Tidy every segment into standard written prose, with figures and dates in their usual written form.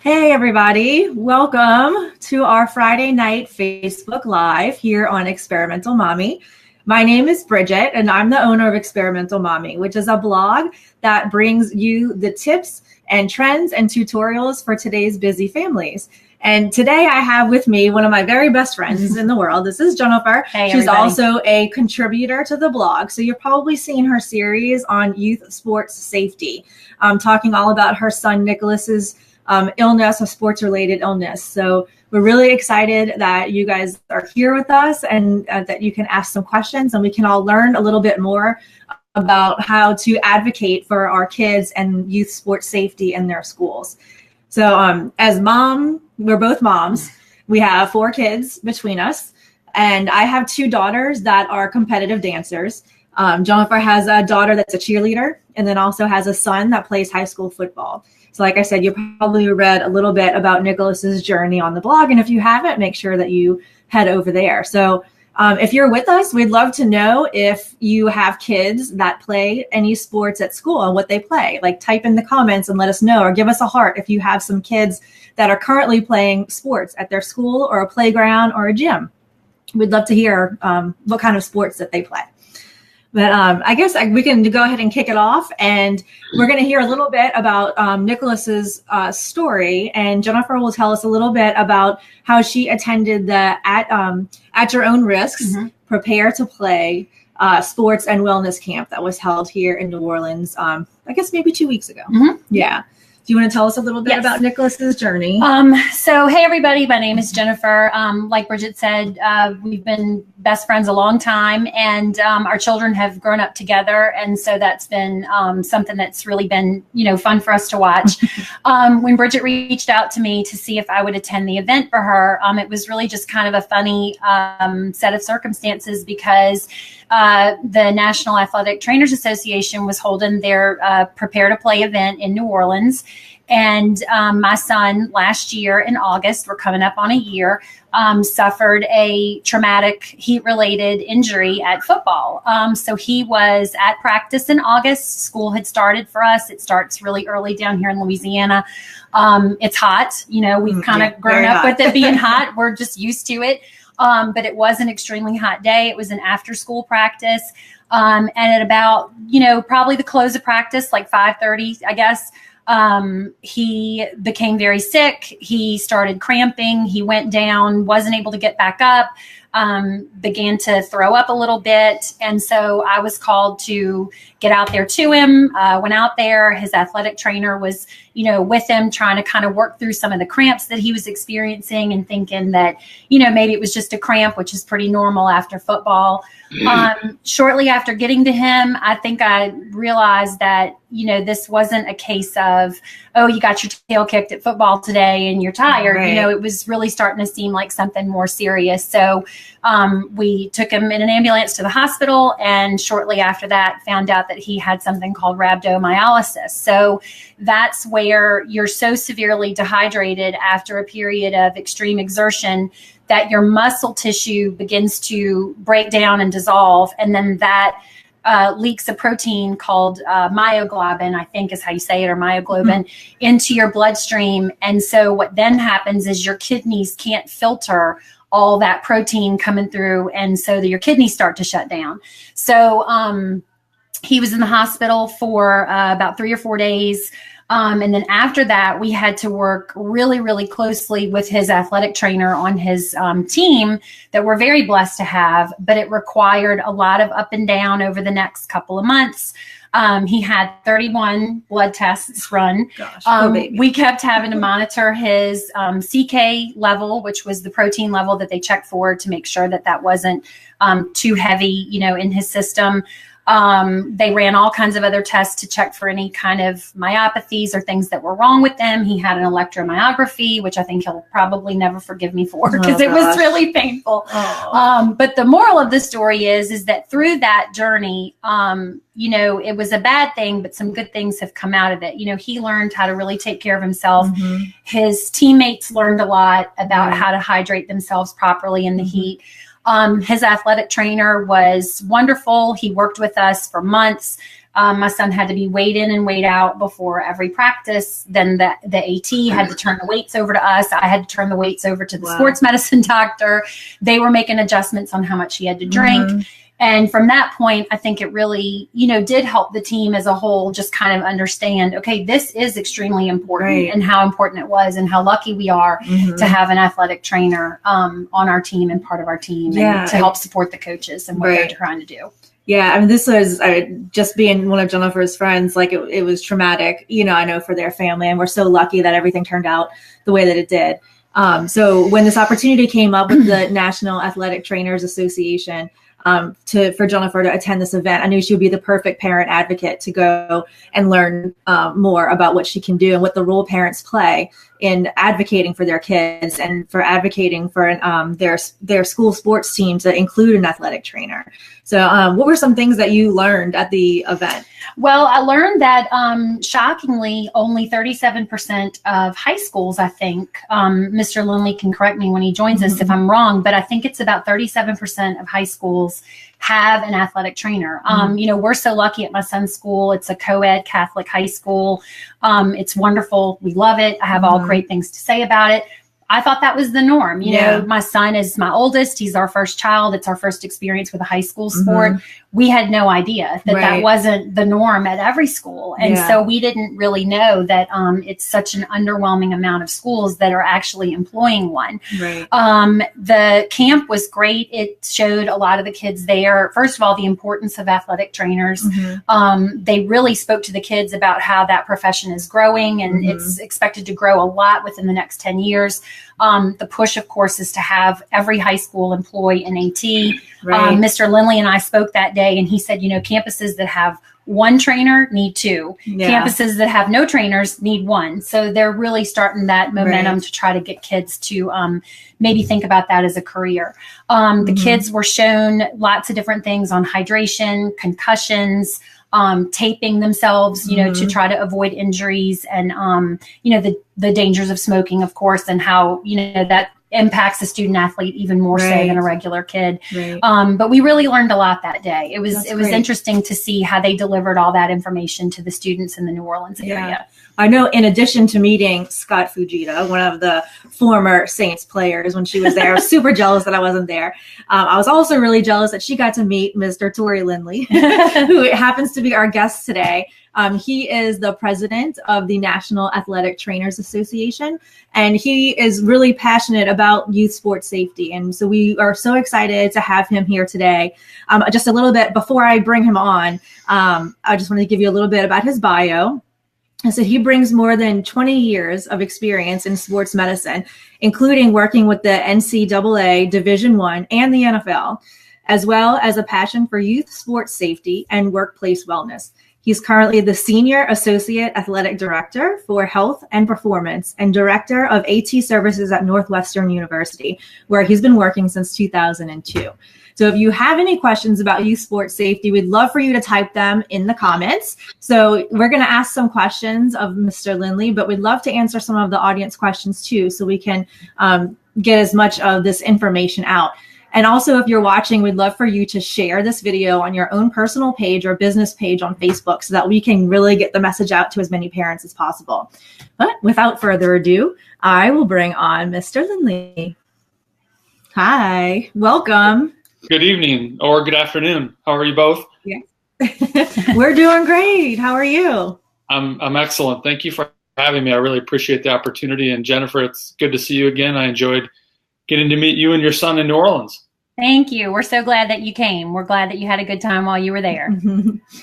Hey everybody, welcome to our Friday night Facebook Live here on Experimental Mommy. My name is Bridget and I'm the owner of Experimental Mommy, which is a blog that brings you the tips and trends and tutorials for today's busy families. And today I have with me one of my very best friends in the world. This is Jennifer. Hey, She's everybody. also a contributor to the blog. So you've probably seen her series on youth sports safety, talking all about her son Nicholas's illness, a sports-related illness. So we're really excited that you guys are here with us and that you can ask some questions and we can all learn a little bit more about how to advocate for our kids and youth sports safety in their schools. So as mom, we're both moms. We have 4 kids between us, and I have 2 daughters that are competitive dancers. Jennifer has a daughter that's a cheerleader and then also has a son that plays high school football. So like I said, you probably read a little bit about Nicholas's journey on the blog. And if you haven't, make sure that you head over there. So if you're with us, we'd love to know if you have kids that play any sports at school and what they play. Like type in the comments and let us know, or give us a heart if you have some kids that are currently playing sports at their school or a playground or a gym. We'd love to hear what kind of sports that they play. But I guess we can go ahead and kick it off, and we're going to hear a little bit about Nicholas's story, and Jennifer will tell us a little bit about how she attended the At Your Own Risks, Prepare to Play sports and wellness camp that was held here in New Orleans, I guess maybe 2 weeks ago. Yeah. Do you want to tell us a little bit about Nicholas's journey? So, hey, everybody, my name is Jennifer. Like Bridget said, we've been best friends a long time, and our children have grown up together. And so that's been something that's really been, fun for us to watch. When Bridget reached out to me to see if I would attend the event for her, it was really just kind of a funny set of circumstances because the National Athletic Trainers Association was holding their Prepare to Play event in New Orleans. And my son last year in August, we're coming up on a year, suffered a traumatic heat-related injury at football. So he was at practice in August. School had started for us. It starts really early down here in Louisiana. It's hot. We've kind of grown up with it being hot. We're just used to it. But it was an extremely hot day. It was an after-school practice. And at about, probably the close of practice, like 5:30, I guess, he became very sick. He started cramping. He went down, wasn't able to get back up, began to throw up a little bit. And so I was called to get out there to him, went out there. His athletic trainer was, with him trying to kind of work through some of the cramps that he was experiencing and thinking that, maybe it was just a cramp, which is pretty normal after football. Shortly after getting to him, I think I realized that, this wasn't a case of, oh, you got your tail kicked at football today and you're tired. Right. It was really starting to seem like something more serious. So we took him in an ambulance to the hospital, and shortly after that found out that he had something called rhabdomyolysis. So that's where you're so severely dehydrated after a period of extreme exertion that your muscle tissue begins to break down and dissolve. And then that leaks a protein called myoglobin, I think is how you say it, or myoglobin, into your bloodstream. And so what then happens is your kidneys can't filter all that protein coming through. And so your kidneys start to shut down. So he was in the hospital for about 3 or 4 days. And then after that, we had to work really, really closely with his athletic trainer on his team that we're very blessed to have, but it required a lot of up and down over the next couple of months. He had 31 blood tests run. Gosh, we kept having to monitor his CK level, which was the protein level that they checked for to make sure that that wasn't too heavy, in his system. They ran all kinds of other tests to check for any kind of myopathies or things that were wrong with them. He had an electromyography, which I think he'll probably never forgive me for because it was really painful. But the moral of the story is that through that journey, it was a bad thing, but some good things have come out of it. He learned how to really take care of himself. His teammates learned a lot about how to hydrate themselves properly in the heat. His athletic trainer was wonderful. He worked with us for months. My son had to be weighed in and weighed out before every practice. Then the AT had to turn the weights over to us. I had to turn the weights over to the sports medicine doctor. They were making adjustments on how much he had to drink. And from that point, I think it really, did help the team as a whole just kind of understand, okay, this is extremely important, and how important it was, and how lucky we are to have an athletic trainer on our team and part of our team, and to help support the coaches and what they're trying to do. Yeah, I mean, this was just being one of Jennifer's friends, like it was traumatic, I know, for their family. And we're so lucky that everything turned out the way that it did. So when this opportunity came up with the National Athletic Trainers Association, for Jennifer to attend this event, I knew she would be the perfect parent advocate to go and learn more about what she can do and what the role parents play in advocating for their kids and for advocating for their school sports teams that include an athletic trainer. So what were some things that you learned at the event? Well, I learned that shockingly, only 37% of high schools, I think, Mr. Lindley can correct me when he joins us if I'm wrong, but I think it's about 37% of high schools have an athletic trainer. We're so lucky at my son's school. It's a co-ed Catholic high school. It's wonderful. We love it. I have all great things to say about it. I thought that was the norm. My son is my oldest. He's our first child. It's our first experience with a high school sport. We had no idea that that wasn't the norm at every school. And so we didn't really know that it's such an underwhelming amount of schools that are actually employing one. The camp was great. It showed a lot of the kids there, first of all, the importance of athletic trainers. They really spoke to the kids about how that profession is growing, and it's expected to grow a lot within the next 10 years. The push, of course, is to have every high school employ an AT. Mr. Lindley and I spoke that day, and he said, campuses that have one trainer need two. Campuses that have no trainers need one. So they're really starting that momentum to try to get kids to maybe think about that as a career. The kids were shown lots of different things on hydration, concussions, taping themselves, to try to avoid injuries, and, the dangers of smoking, of course, and how, that impacts a student athlete even more so than a regular kid. But we really learned a lot that day. It was interesting to see how they delivered all that information to the students in the New Orleans area. I know, in addition to meeting Scott Fujita, one of the former Saints players, when she was there, I was super jealous that I wasn't there. I was also really jealous that she got to meet Mr. Tory Lindley, who happens to be our guest today. He is the president of the National Athletic Trainers Association, and he is really passionate about youth sports safety. And so we are so excited to have him here today. Just a little bit before I bring him on, I just want to give you a little bit about his bio. So he brings more than 20 years of experience in sports medicine, including working with the NCAA Division I and the NFL, as well as a passion for youth sports safety and workplace wellness. He's currently the Senior Associate Athletic Director for Health and Performance and Director of AT Services at Northwestern University, where he's been working since 2002. So if you have any questions about youth sports safety, we'd love for you to type them in the comments. So we're going to ask some questions of Mr. Lindley, but we'd love to answer some of the audience questions too, so we can get as much of this information out. And also, if you're watching, we'd love for you to share this video on your own personal page or business page on Facebook so that we can really get the message out to as many parents as possible. But without further ado, I will bring on Mr. Lindley. Hi, welcome. Good evening or good afternoon. How are you both? Yes. We're doing great. How are you? I'm excellent. Thank you for having me. I really appreciate the opportunity. And Jennifer, it's good to see you again. I enjoyed getting to meet you and your son in New Orleans. Thank you. We're so glad that you came. We're glad that you had a good time while you were there.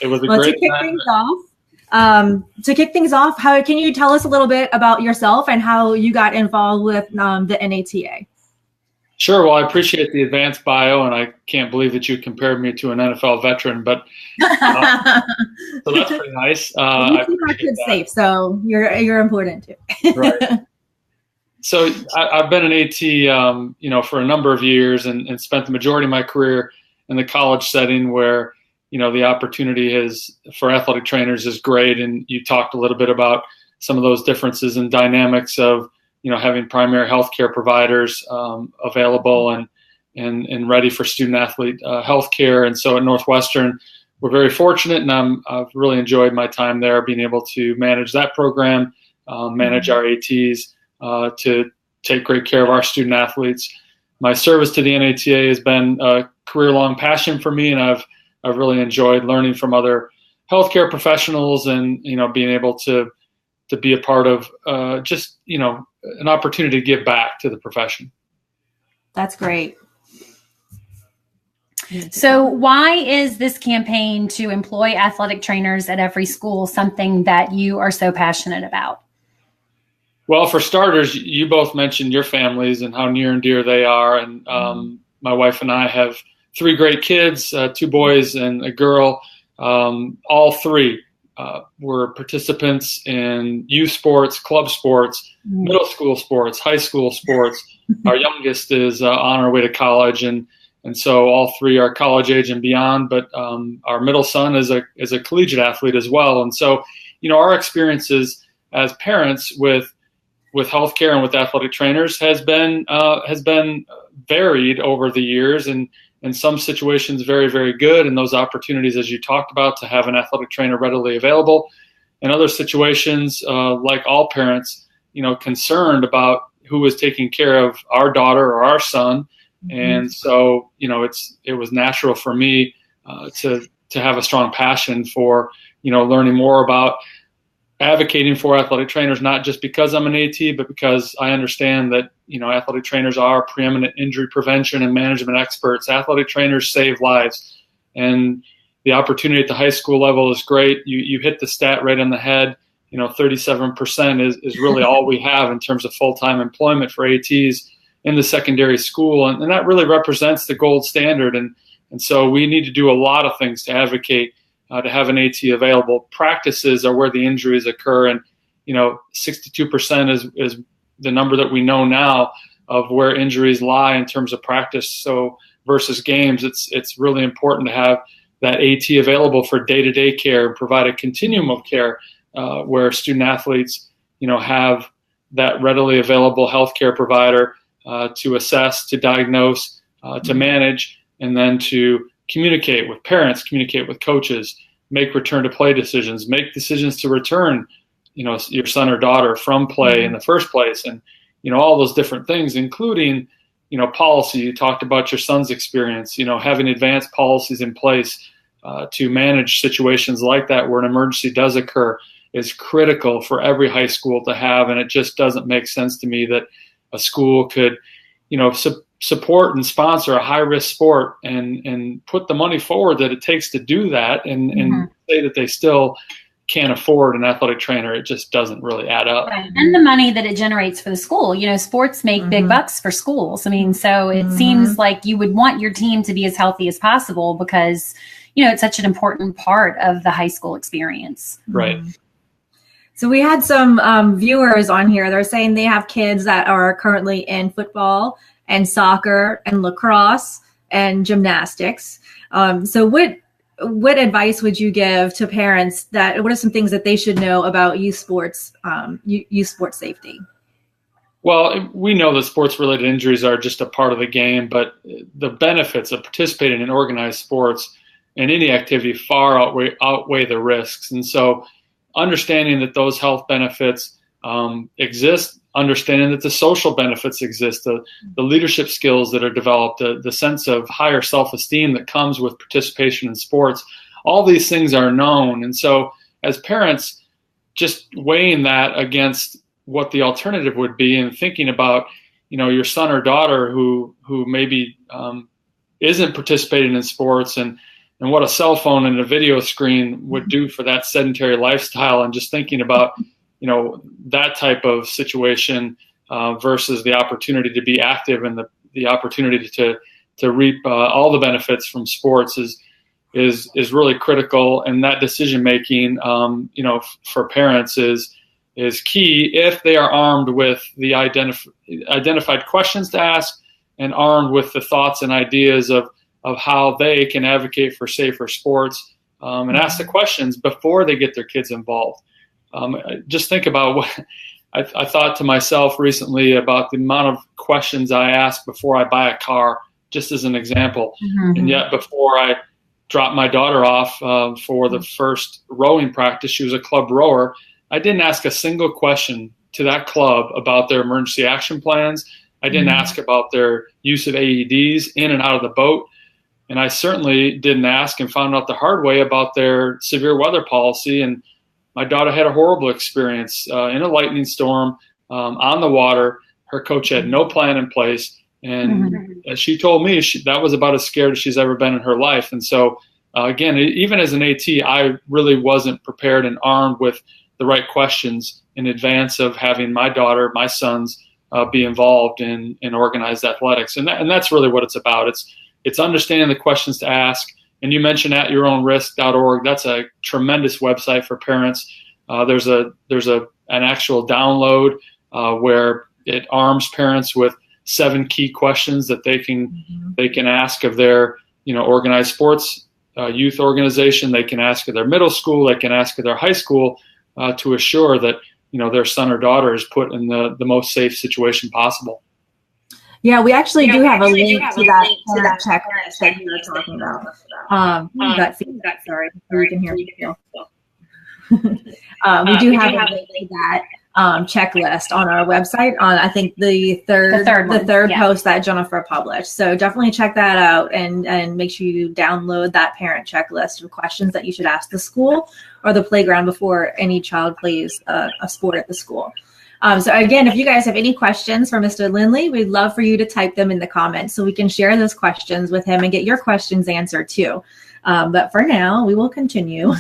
It was a great time. To kick things off, how can you tell us a little bit about yourself and how you got involved with the NATA? Sure. Well, I appreciate the advanced bio, and I can't believe that you compared me to an NFL veteran, but so that's pretty nice. You keep our kids safe, so you're important too. Right. So I've been an AT, for a number of years, and spent the majority of my career in the college setting, where the opportunity for athletic trainers is great. And you talked a little bit about some of those differences and dynamics of having primary healthcare providers available and ready for student athlete healthcare. And so at Northwestern, we're very fortunate, and I've really enjoyed my time there, being able to manage that program, manage our ATs, to take great care of our student athletes. My service to the NATA has been a career-long passion for me, and I've really enjoyed learning from other healthcare professionals, and being able to be a part of just an opportunity to give back to the profession. That's great. So why is this campaign to employ athletic trainers at every school something that you are so passionate about? Well, for starters, you both mentioned your families and how near and dear they are. And my wife and I have 3 great kids, 2 boys and a girl. All 3 were participants in youth sports, club sports, middle school sports, high school sports. Our youngest is on her way to college, and so all 3 are college age and beyond. But our middle son is a collegiate athlete as well. And so, our experiences as parents with healthcare and with athletic trainers has been varied over the years, and in some situations very, very good. And those opportunities, as you talked about, to have an athletic trainer readily available. In other situations, like all parents, concerned about who was taking care of our daughter or our son. And so, it was natural for me to have a strong passion for, learning more about advocating for athletic trainers, not just because I'm an AT, but because I understand that, athletic trainers are preeminent injury prevention and management experts. Athletic trainers save lives, and the opportunity at the high school level is great. You hit the stat right on the head. 37% is really all we have in terms of full-time employment for ATs in the secondary school. And that really represents the gold standard. And so we need to do a lot of things to advocate to have an AT available. Practices are where the injuries occur. And, 62% is the number that we know now of where injuries lie in terms of practice. So versus games, it's really important to have that AT available for day-to-day care and provide a continuum of care where student athletes, have that readily available healthcare provider to assess, to diagnose, to manage, and then to communicate with parents, communicate with coaches, make return to play decisions, make decisions to return, your son or daughter from play in the first place. And, all those different things, including, policy. You talked about your son's experience, having advanced policies in place to manage situations like that where an emergency does occur is critical for every high school to have. And it just doesn't make sense to me that a school could, support and sponsor a high-risk sport and put the money forward that it takes to do that and say that they still can't afford an athletic trainer. It just doesn't really add up. Right. And the money that it generates for the school, sports make big bucks for schools. I mean, so it seems like you would want your team to be as healthy as possible because, it's such an important part of the high school experience. Right. So we had some viewers on here. They're saying they have kids that are currently in football and soccer and lacrosse and gymnastics. So what advice would you give to parents what are some things that they should know about youth sports safety? Well, we know that sports-related injuries are just a part of the game, but the benefits of participating in organized sports and any activity far outweigh the risks. And so understanding that those health benefits exist, understanding that the social benefits exist, the leadership skills that are developed, the sense of higher self-esteem that comes with participation in sports, all these things are known. And so as parents, just weighing that against what the alternative would be and thinking about, your son or daughter who maybe isn't participating in sports and what a cell phone and a video screen would do for that sedentary lifestyle, and just thinking about, that type of situation versus the opportunity to be active and the opportunity to reap all the benefits from sports is really critical. And that decision making, for parents is key if they are armed with the identified questions to ask and armed with the thoughts and ideas of how they can advocate for safer sports and ask the questions before they get their kids involved. Just think about what I thought to myself recently about the amount of questions I ask before I buy a car, just as an example. And yet before I dropped my daughter off for the first rowing practice. She was a club rower. I didn't ask a single question to that club about their emergency action plans. I didn't ask about their use of AEDs in and out of the boat. And I certainly didn't ask and found out the hard way about their severe weather policy. And my daughter had a horrible experience in a lightning storm on the water. Her coach had no plan in place. And as she told me, that was about as scared as she's ever been in her life. And so, again, even as an AT, I really wasn't prepared and armed with the right questions in advance of having my daughter, my sons, be involved in organized athletics. And that's really what it's about. It's understanding the questions to ask. And you mentioned atouryownrisk.org. That's a tremendous website for parents. There's an actual download where it arms parents with 7 key questions that they can ask of their organized sports youth organization. They can ask of their middle school. They can ask of their high school to assure that their son or daughter is put in the most safe situation possible. Yeah, we actually do have a link to that checklist that you were talking about. Got feedback. Sorry, you can hear me. We do have a link to that checklist on our website on, I think, the third post that Jennifer published. So definitely check that out and make sure you download that parent checklist of questions that you should ask the school or the playground before any child plays a sport at the school. So again, if you guys have any questions for Mr. Lindley, we'd love for you to type them in the comments so we can share those questions with him and get your questions answered too. But for now, we will continue.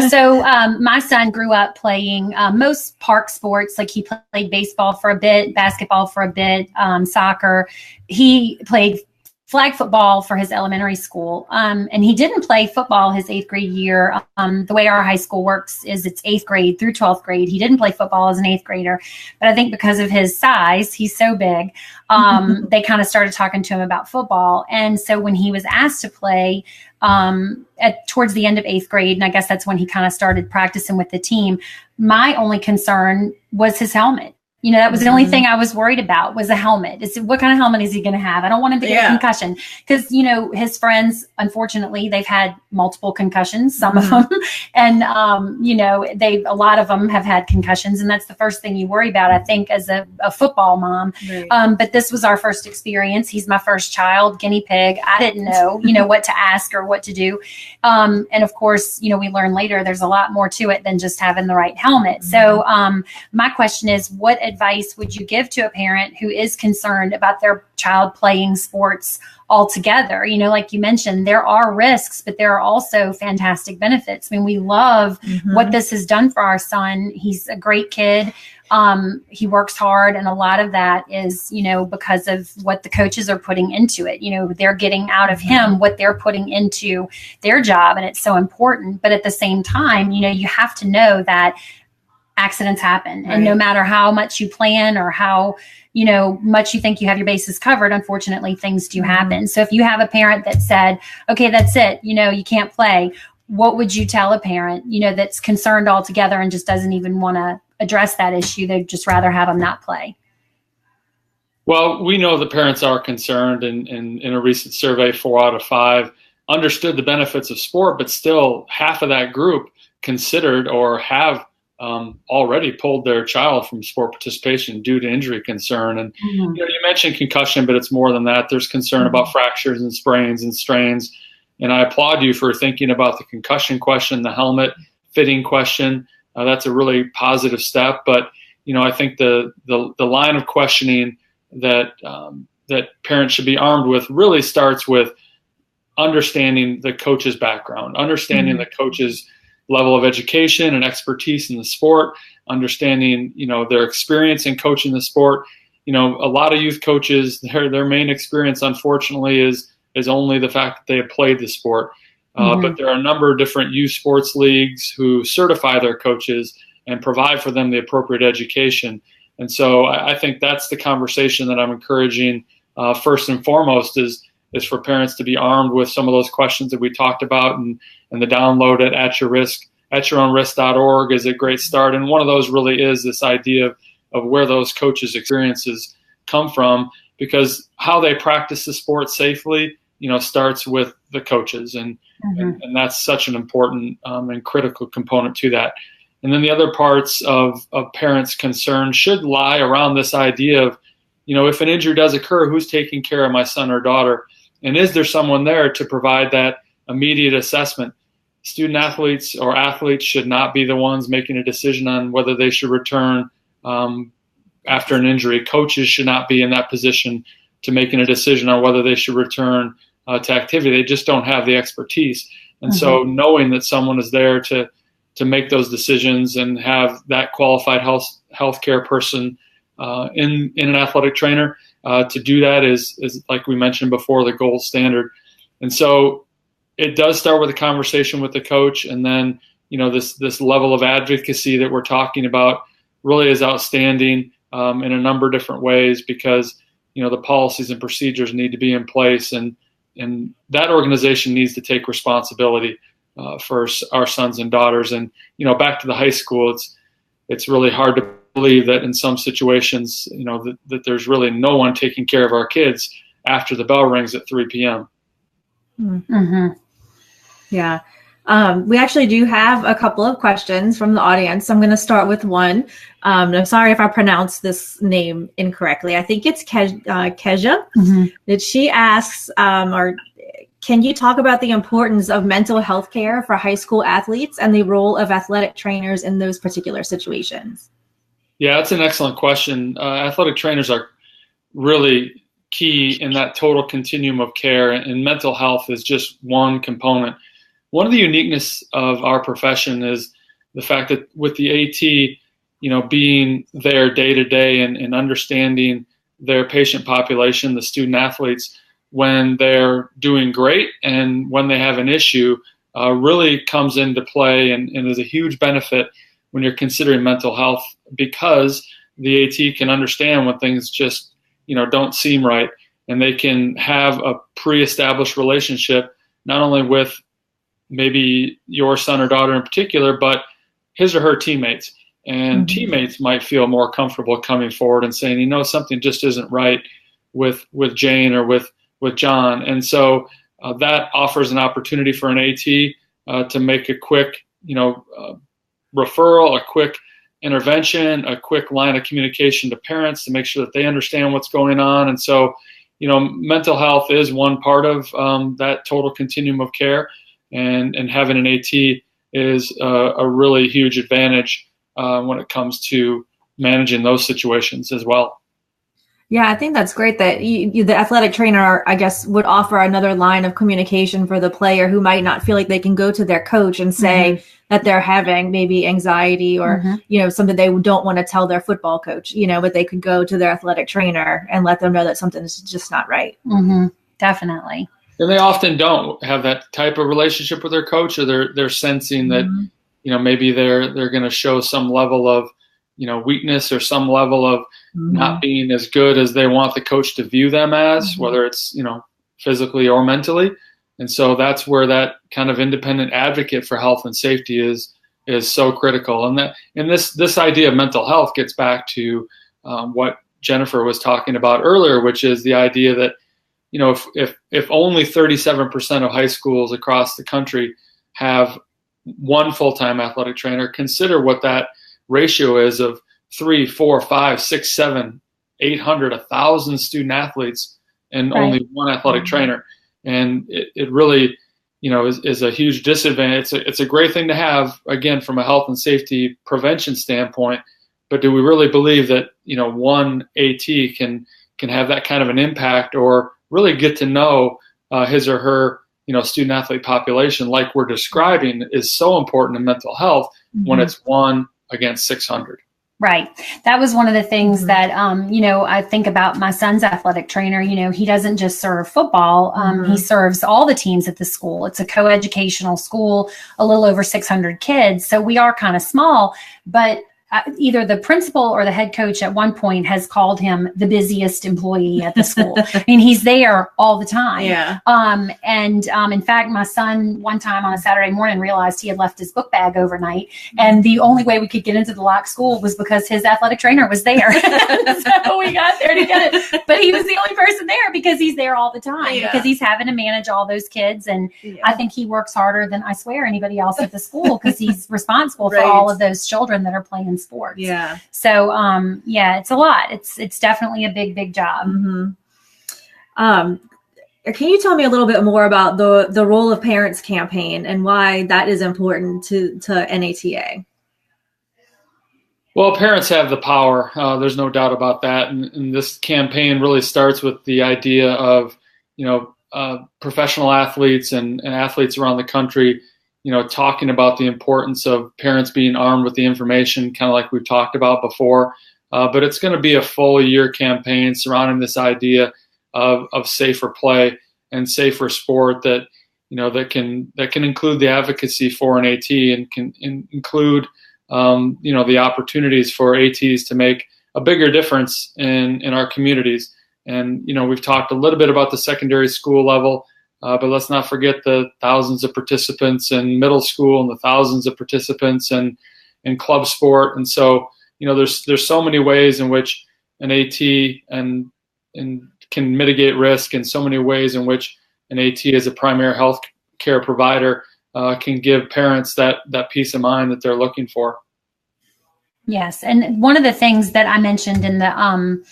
So my son grew up playing most park sports. Like he played baseball for a bit, basketball for a bit, soccer. He played flag football for his elementary school. And he didn't play football his 8th grade year. The way our high school works is it's 8th grade through 12th grade. He didn't play football as an 8th grader, but I think because of his size, he's so big, they kind of started talking to him about football. And so when he was asked to play towards the end of 8th grade, and I guess that's when he kind of started practicing with the team, my only concern was his helmet. That was the only thing I was worried about was a helmet. What kind of helmet is he going to have? I don't want him to get a concussion because, his friends, unfortunately, they've had multiple concussions, some of them. And, a lot of them have had concussions. And that's the first thing you worry about, I think, as a football mom. Right. But this was our first experience. He's my first child, guinea pig. I didn't know, what to ask or what to do. And of course, we learned later there's a lot more to it than just having the right helmet. So my question is, what advice would you give to a parent who is concerned about their child playing sports altogether? Like you mentioned, there are risks, but there are also fantastic benefits. I mean, we love what this has done for our son. He's a great kid. He works hard, and a lot of that is, because of what the coaches are putting into it. They're getting out of him what they're putting into their job, and it's so important. But at the same time, you have to know that accidents happen. Right. And no matter how much you plan or how, much you think you have your bases covered, unfortunately, things do happen. So if you have a parent that said, okay, that's it, you can't play, what would you tell a parent, that's concerned altogether and just doesn't even want to address that issue? They'd just rather have them not play. Well, we know the parents are concerned, and in a recent survey, 4 out of 5 understood the benefits of sport, but still half of that group considered or have already pulled their child from sport participation due to injury concern. And you mentioned concussion, but it's more than that. There's concern about fractures and sprains and strains. And I applaud you for thinking about the concussion question, the helmet fitting question. That's a really positive step. But I think the line of questioning that parents should be armed with really starts with understanding the coach's background, understanding the coach's level of education and expertise in the sport, understanding, their experience in coaching the sport. A lot of youth coaches, their main experience, unfortunately, is only the fact that they have played the sport. But there are a number of different youth sports leagues who certify their coaches and provide for them the appropriate education. And so I think that's the conversation that I'm encouraging first and foremost is for parents to be armed with some of those questions that we talked about, and the download at atouryownrisk.org is a great start. And one of those really is this idea of where those coaches' experiences come from, because how they practice the sport safely starts with the coaches, and that's such an important and critical component to that. And then the other parts of parents' concern should lie around this idea of, if an injury does occur, who's taking care of my son or daughter? And is there someone there to provide that immediate assessment? Student athletes or athletes should not be the ones making a decision on whether they should return after an injury. Coaches should not be in that position to making a decision on whether they should return to activity. They just don't have the expertise. And so knowing that someone is there to make those decisions and have that qualified healthcare person in an athletic trainer to do that is, like we mentioned before, the gold standard. And so it does start with a conversation with the coach, and then this level of advocacy that we're talking about really is outstanding in a number of different ways, because the policies and procedures need to be in place, and that organization needs to take responsibility for our sons and daughters. And back to the high school, it's really hard to believe that in some situations that there's really no one taking care of our kids after the bell rings at 3 p.m. Yeah. We actually do have a couple of questions from the audience. I'm going to start with one. I'm sorry if I pronounced this name incorrectly. I think it's Keja. That she asks, or can you talk about the importance of mental health care for high school athletes and the role of athletic trainers in those particular situations? Yeah, that's an excellent question. Athletic trainers are really key in that total continuum of care, and mental health is just one component. One of the uniqueness of our profession is the fact that with the AT, being there day to day and understanding their patient population, the student athletes, when they're doing great and when they have an issue, really comes into play and is a huge benefit when you're considering mental health, because the AT can understand when things just, don't seem right, and they can have a pre-established relationship, not only with maybe your son or daughter in particular, but his or her teammates. And teammates might feel more comfortable coming forward and saying, something just isn't right with Jane or with John. And so that offers an opportunity for an AT to make a quick, referral, a quick intervention, a quick line of communication to parents to make sure that they understand what's going on. And so, mental health is one part of that total continuum of care. And having an AT is a really huge advantage when it comes to managing those situations as well. Yeah, I think that's great that the athletic trainer, I guess, would offer another line of communication for the player who might not feel like they can go to their coach and say that they're having maybe anxiety or, something they don't want to tell their football coach, but they could go to their athletic trainer and let them know that something is just not right. Definitely. And they often don't have that type of relationship with their coach, or they're sensing that, maybe they're going to show some level of, weakness or some level of not being as good as they want the coach to view them as, whether it's, physically or mentally. And so that's where that kind of independent advocate for health and safety is so critical. And this idea of mental health gets back to what Jennifer was talking about earlier, which is the idea that, if only 37% of high schools across the country have one full-time athletic trainer, consider what that ratio is of 3, 4, 5, 6, 7, 800, 1,000 student athletes and only one athletic trainer. And it really, is a huge disadvantage. It's a great thing to have, again, from a health and safety prevention standpoint. But do we really believe that, one AT can have that kind of an impact, or really get to know his or her, student athlete population like we're describing is so important in mental health when it's 1 against 600. Right. That was one of the things that, I think about my son's athletic trainer. He doesn't just serve football. He serves all the teams at the school. It's a co-educational school, a little over 600 kids. So we are kind of small, but either the principal or the head coach at one point has called him the busiest employee at the school. I mean, he's there all the time. Yeah. In fact, my son one time on a Saturday morning realized he had left his book bag overnight, and the only way we could get into the locked school was because his athletic trainer was there. So we got there to get it, but he was the only person there because he's there all the time, because he's having to manage all those kids. And I think he works harder than I swear anybody else at the school, because he's responsible for all of those children that are playing sports. Yeah. So, it's a lot. It's definitely a big job. Mm-hmm. Can you tell me a little bit more about the role of Parents Campaign and why that is important to NATA? Well, parents have the power. There's no doubt about that. And this campaign really starts with the idea of, professional athletes and athletes around the country, talking about the importance of parents being armed with the information, kind of like we've talked about before. But it's going to be a full year campaign surrounding this idea of safer play and safer sport that can include the advocacy for an AT and can include the opportunities for ATs to make a bigger difference in our communities. And we've talked a little bit about the secondary school level, but let's not forget the thousands of participants in middle school and the thousands of participants in club sport. And so there's so many ways in which an AT and can mitigate risk, and so many ways in which an AT as a primary health care provider can give parents that peace of mind that they're looking for. Yes. And one of the things that I mentioned in the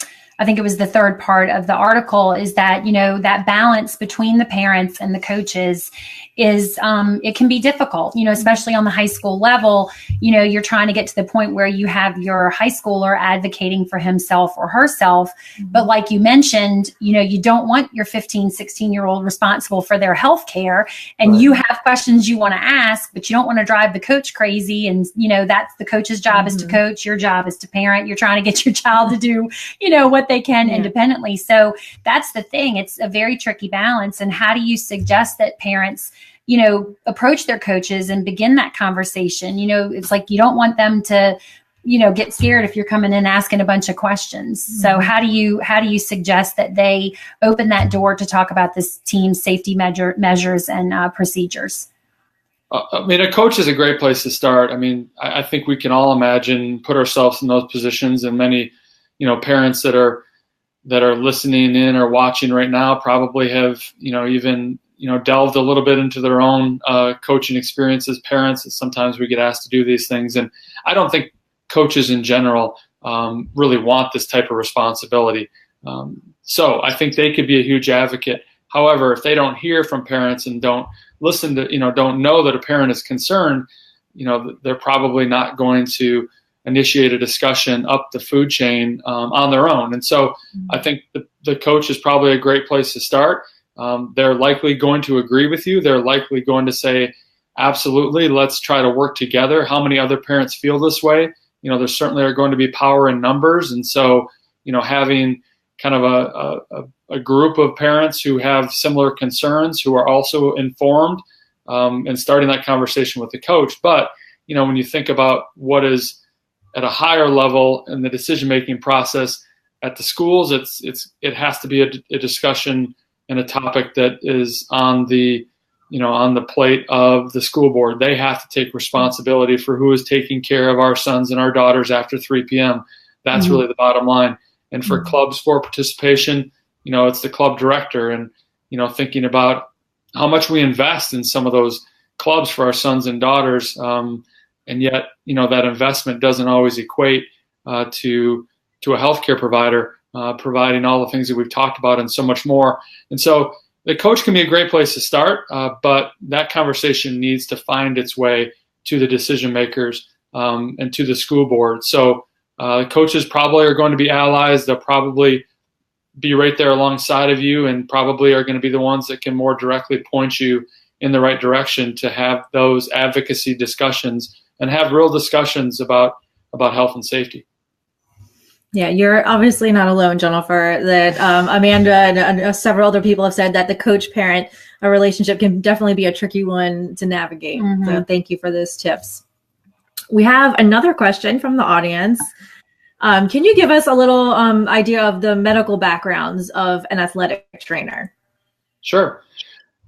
I think it was the third part of the article is that, that balance between the parents and the coaches is, it can be difficult, especially on the high school level. You're trying to get to the point where you have your high schooler advocating for himself or herself. But like you mentioned, you don't want your 15, 16-year-old responsible for their health care. And you have questions you want to ask, but you don't want to drive the coach crazy. And, that's the coach's job is to coach. Your job is to parent. You're trying to get your child to do, what they can independently. So that's the thing. It's a very tricky balance. And how do you suggest that parents, approach their coaches and begin that conversation? It's like, you don't want them to, get scared if you're coming in asking a bunch of questions. So how do you suggest that they open that door to talk about this team's safety measures and procedures? A coach is a great place to start. I think we can all put ourselves in those positions, and many, parents that are listening in or watching right now probably have, even, delved a little bit into their own coaching experience as parents. And sometimes we get asked to do these things. And I don't think coaches in general really want this type of responsibility. So I think they could be a huge advocate. However, if they don't hear from parents and don't listen to, don't know that a parent is concerned, they're probably not going to initiate a discussion up the food chain on their own. And so I think the coach is probably a great place to start. They're likely going to agree with you. They're likely going to say, absolutely, let's try to work together. How many other parents feel this way? There certainly are going to be power in numbers. And so, having kind of a group of parents who have similar concerns, who are also informed, and starting that conversation with the coach. But, when you think about what is at a higher level in the decision-making process at the schools, it has to be a discussion and a topic that is on the plate of the school board. They have to take responsibility for who is taking care of our sons and our daughters after 3 p.m. That's really the bottom line. And for club sport participation, it's the club director, and, thinking about how much we invest in some of those clubs for our sons and daughters. And yet, that investment doesn't always equate to a healthcare provider providing all the things that we've talked about and so much more. And so the coach can be a great place to start, but that conversation needs to find its way to the decision makers and to the school board. So coaches probably are going to be allies. They'll probably be right there alongside of you, and probably are going to be the ones that can more directly point you in the right direction to have those advocacy discussions and have real discussions about health and safety. Yeah, you're obviously not alone, Jennifer. That Amanda and several other people have said that the coach-parent relationship can definitely be a tricky one to navigate. So thank you for those tips. We have another question from the audience. Can you give us a little idea of the medical backgrounds of an athletic trainer? Sure.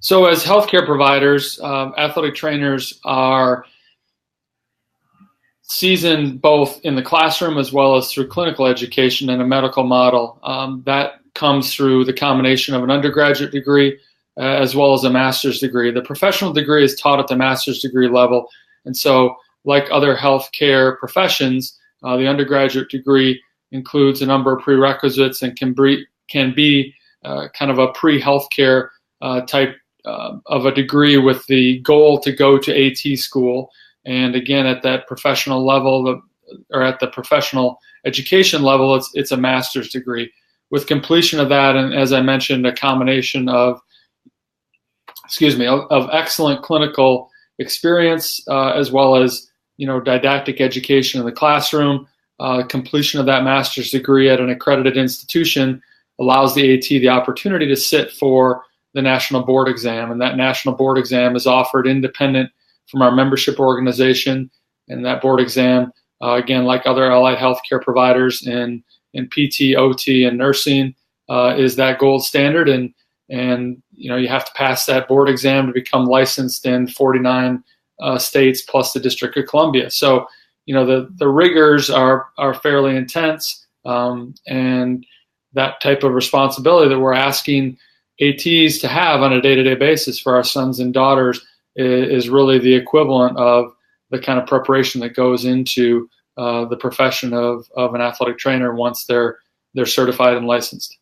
So as healthcare providers, athletic trainers are seasoned both in the classroom as well as through clinical education and a medical model. That comes through the combination of an undergraduate degree as well as a master's degree. The professional degree is taught at the master's degree level. And so, like other healthcare professions, the undergraduate degree includes a number of prerequisites and can be kind of a pre-healthcare type of a degree with the goal to go to AT school. And again, at that professional level, or at the professional education level, it's a master's degree. With completion of that, and as I mentioned, a combination of excellent clinical experience as well as didactic education in the classroom. Completion of that master's degree at an accredited institution allows the AT the opportunity to sit for the national board exam, and that national board exam is offered independent from our membership organization. And that board exam, again, like other allied healthcare providers in PT, OT, and nursing, is that gold standard. And you have to pass that board exam to become licensed in 49 states plus the District of Columbia. So the rigors are fairly intense, and that type of responsibility that we're asking ATs to have on a day-to-day basis for our sons and daughters is really the equivalent of the kind of preparation that goes into the profession of an athletic trainer once they're certified and licensed.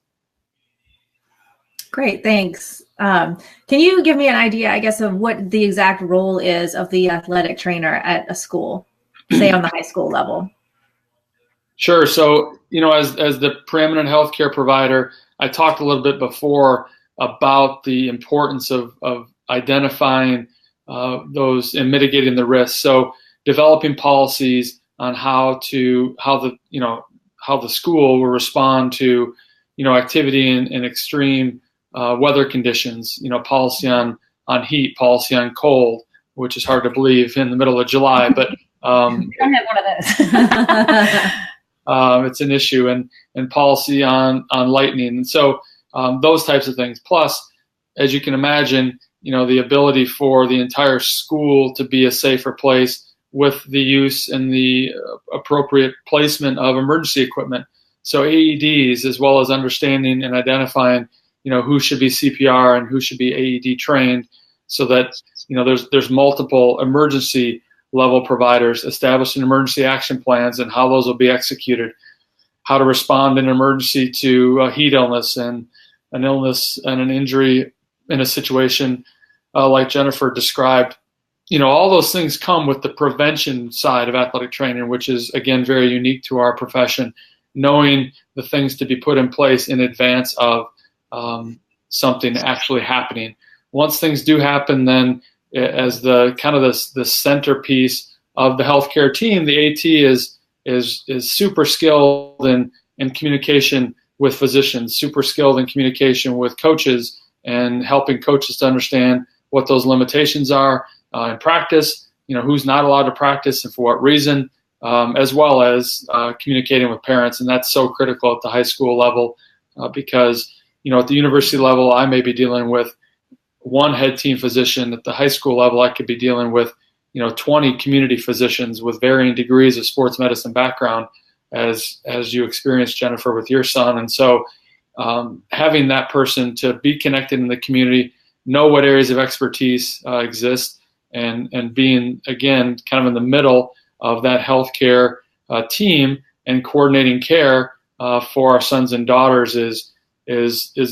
Great, thanks. Can you give me an idea, I guess, of what the exact role is of the athletic trainer at a school, say on the high school level? Sure. So, as the preeminent healthcare provider, I talked a little bit before about the importance of identifying those and mitigating the risks. So, developing policies on how the school will respond to activity in extreme weather conditions. Policy on heat, policy on cold, which is hard to believe in the middle of July, but I'm not one of those. it's an issue, and policy on lightning, and so those types of things. Plus, as you can imagine, the ability for the entire school to be a safer place with the use and the appropriate placement of emergency equipment. So AEDs, as well as understanding and identifying, who should be CPR and who should be AED trained, so that there's multiple emergency level providers establishing emergency action plans and how those will be executed, how to respond in an emergency to a heat illness and an illness and an injury in a situation like Jennifer described. All those things come with the prevention side of athletic training, which is, again, very unique to our profession, knowing the things to be put in place in advance of something actually happening. Once things do happen, then as the kind of the centerpiece of the healthcare team, the AT is super skilled in communication with physicians, super skilled in communication with coaches, and helping coaches to understand what those limitations are in practice, who's not allowed to practice and for what reason, as well as communicating with parents. And that's so critical at the high school level because, at the university level, I may be dealing with one head team physician. At the high school level, I could be dealing with 20 community physicians with varying degrees of sports medicine background, as you experienced, Jennifer, with your son. And so having that person to be connected in the community, know what areas of expertise exist, and being, again, kind of in the middle of that healthcare team and coordinating care for our sons and daughters is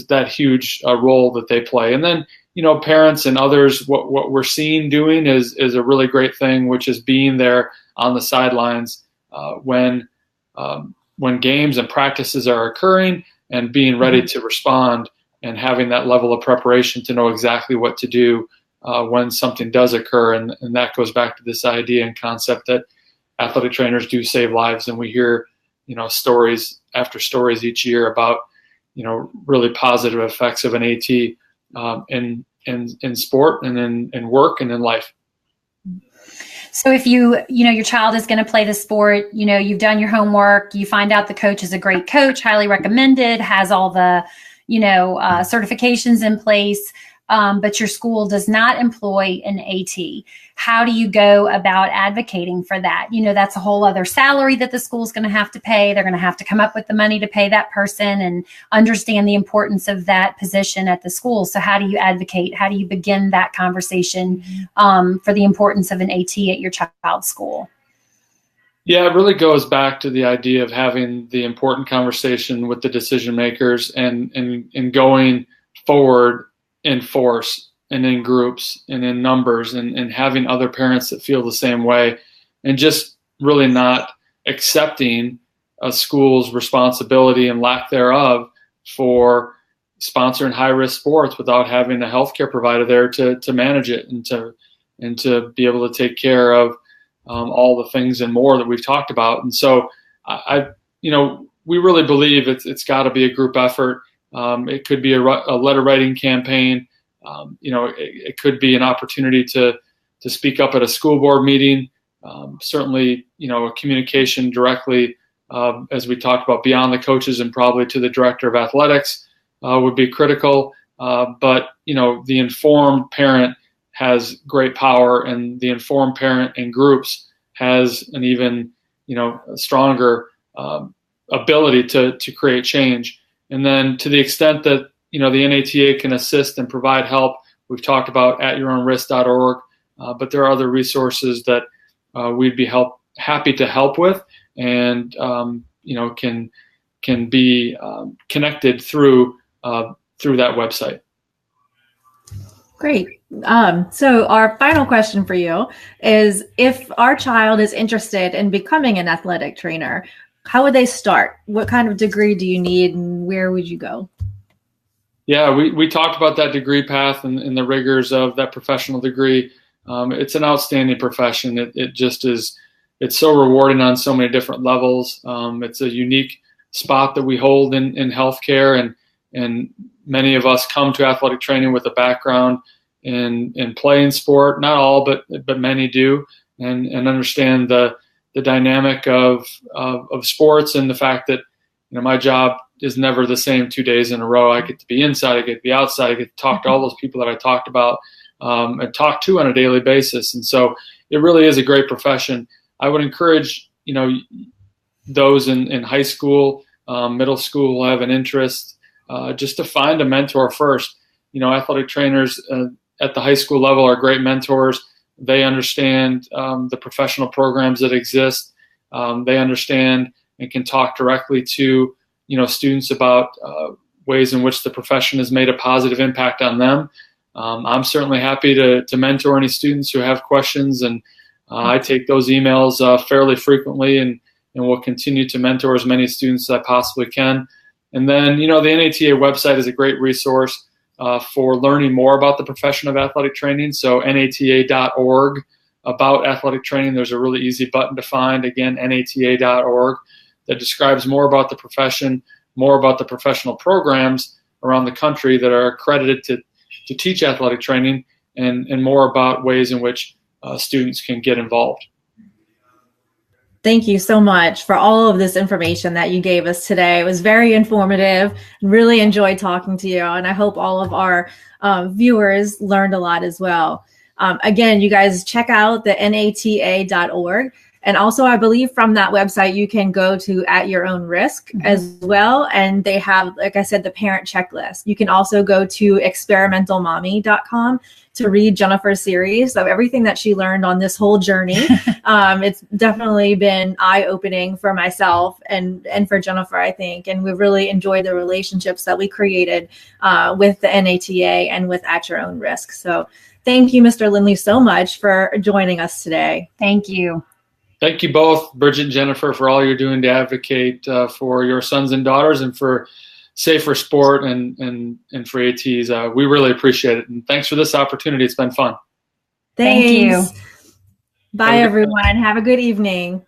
that huge role that they play. And then, parents and others, what we're seeing doing is a really great thing, which is being there on the sidelines when games and practices are occurring, and being ready to respond and having that level of preparation to know exactly what to do when something does occur. And that goes back to this idea and concept that athletic trainers do save lives. And we hear, stories after stories each year about, really positive effects of an AT in sport and in work and in life. So if your child is going to play the sport, you've done your homework, you find out the coach is a great coach, highly recommended, has all the, certifications in place, but your school does not employ an AT. How do you go about advocating for that? That's a whole other salary that the school's going to have to pay. They're going to have to come up with the money to pay that person and understand the importance of that position at the school. So how do you advocate? How do you begin that conversation for the importance of an AT at your child's school? Yeah, it really goes back to the idea of having the important conversation with the decision makers and going forward in force and in groups and in numbers and having other parents that feel the same way, and just really not accepting a school's responsibility and lack thereof for sponsoring high-risk sports without having a healthcare provider there to manage it and to be able to take care of all the things and more that we've talked about. And so we really believe it's got to be a group effort. It could be a letter writing campaign. It could be an opportunity to speak up at a school board meeting. Certainly, a communication directly, as we talked about, beyond the coaches and probably to the director of athletics would be critical. But the informed parent has great power, and the informed parent in groups has an even stronger ability to create change. And then to the extent that the NATA can assist and provide help, we've talked about atyourownrisk.org, but there are other resources that we'd be happy to help with, and can be connected through that website. Great. So our final question for you is, if our child is interested in becoming an athletic trainer, how would they start? What kind of degree do you need, and where would you go? Yeah, we talked about that degree path and the rigors of that professional degree. It's an outstanding profession. It just is. It's so rewarding on so many different levels. It's a unique spot that we hold in healthcare, and many of us come to athletic training with a background in playing sport. Not all, but many do, and understand the dynamic of sports, and the fact that my job is never the same 2 days in a row. I get to be inside, I get to be outside, I get to talk to all those people that I talked about and talk to on a daily basis. And so it really is a great profession. I would encourage those in high school, middle school who have an interest, just to find a mentor first. Athletic trainers at the high school level are great mentors. They understand the professional programs that exist. They understand and can talk directly to students about ways in which the profession has made a positive impact on them. I'm certainly happy to mentor any students who have questions, and I take those emails fairly frequently, and will continue to mentor as many students as I possibly can. And then, the NATA website is a great resource for learning more about the profession of athletic training. So nata.org, about athletic training. There's a really easy button to find. Again, nata.org, that describes more about the profession, more about the professional programs around the country that are accredited to teach athletic training, and more about ways in which students can get involved. Thank you so much for all of this information that you gave us today. It was very informative. Really enjoyed talking to you, and I hope all of our viewers learned a lot as well. Again, you guys check out the nata.org. And also, I believe from that website, you can go to At Your Own Risk as well. And they have, like I said, the parent checklist. You can also go to experimentalmommy.com to read Jennifer's series of everything that she learned on this whole journey. It's definitely been eye-opening for myself and for Jennifer, I think. And we've really enjoyed the relationships that we created with the NATA and with At Your Own Risk. So thank you, Mr. Lindley, so much for joining us today. Thank you. Thank you both, Bridget and Jennifer, for all you're doing to advocate for your sons and daughters and for safer sport and for ATs. We really appreciate it. And thanks for this opportunity. It's been fun. Thanks. Thank you. Bye, everyone. Have a good evening.